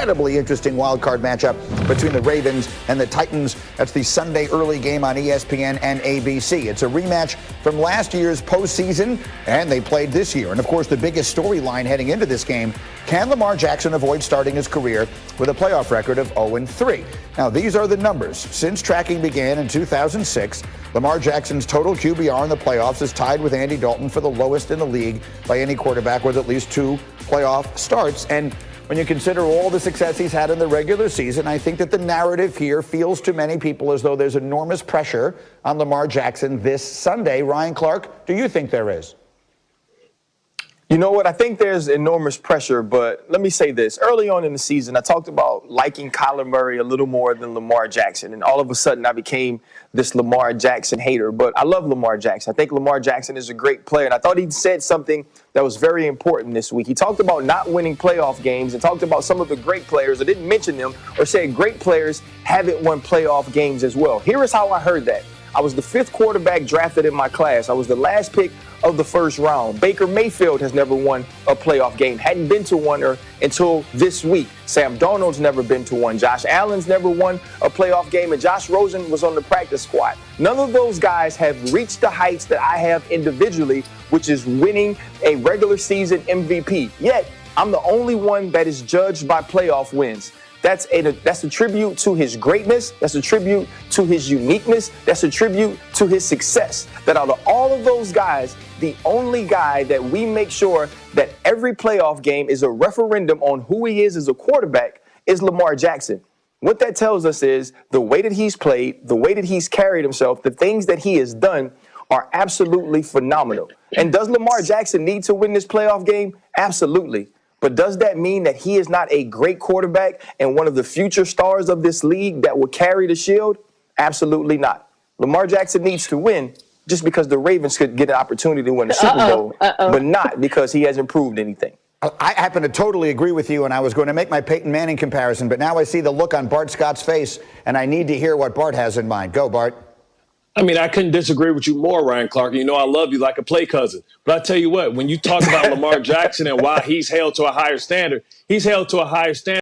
incredibly interesting wild card matchup between the Ravens and the Titans. That's the Sunday early game on ESPN and ABC. It's a rematch from last year's postseason, and they played this year. And, of course, the biggest storyline heading into this game, can Lamar Jackson avoid starting his career with a playoff record of 0-3? Now, these are the numbers. Since tracking began in 2006, Lamar Jackson's total QBR in the playoffs is tied with Andy Dalton for the lowest in the league by any quarterback with at least 2 playoff starts. And when you consider all the success he's had in the regular season, I think that the narrative here feels to many people as though there's enormous pressure on Lamar Jackson this Sunday. Ryan Clark, do you think there is? You know what? I think there's enormous pressure, but let me say this. Early on in the season, I talked about liking Kyler Murray a little more than Lamar Jackson, and all of a sudden I became this Lamar Jackson hater. But I love Lamar Jackson. I think Lamar Jackson is a great player, and I thought he said something that was very important this week. He talked about not winning playoff games and talked about some of the great players. I didn't mention them or say great players haven't won playoff games as well. Here is how I heard that. I was the 5th quarterback drafted in my class. I was the last pick of the first round. Baker Mayfield has never won a playoff game, hadn't been to one until this week. Sam Darnold's never been to one. Josh Allen's never won a playoff game, and Josh Rosen was on the practice squad. None of those guys have reached the heights that I have individually, which is winning a regular season MVP. Yet, I'm the only one that is judged by playoff wins. That's a tribute to his greatness. That's a tribute to his uniqueness. That's a tribute to his success. That out of all of those guys, the only guy that we make sure that every playoff game is a referendum on who he is as a quarterback is Lamar Jackson. What that tells us is the way that he's played, the way that he's carried himself, the things that he has done are absolutely phenomenal. And does Lamar Jackson need to win this playoff game? Absolutely. But does that mean that he is not a great quarterback and one of the future stars of this league that will carry the shield? Absolutely not. Lamar Jackson needs to win just because the Ravens could get an opportunity to win the Super Bowl, but not because he hasn't proved anything. I happen to totally agree with you, and I was going to make my Peyton Manning comparison, but now I see the look on Bart Scott's face, and I need to hear what Bart has in mind. Go, Bart. I mean, I couldn't disagree with you more, Ryan Clark. You know I love you like a play cousin. But I tell you what, when you talk about Lamar Jackson and why he's held to a higher standard, he's held to a higher standard.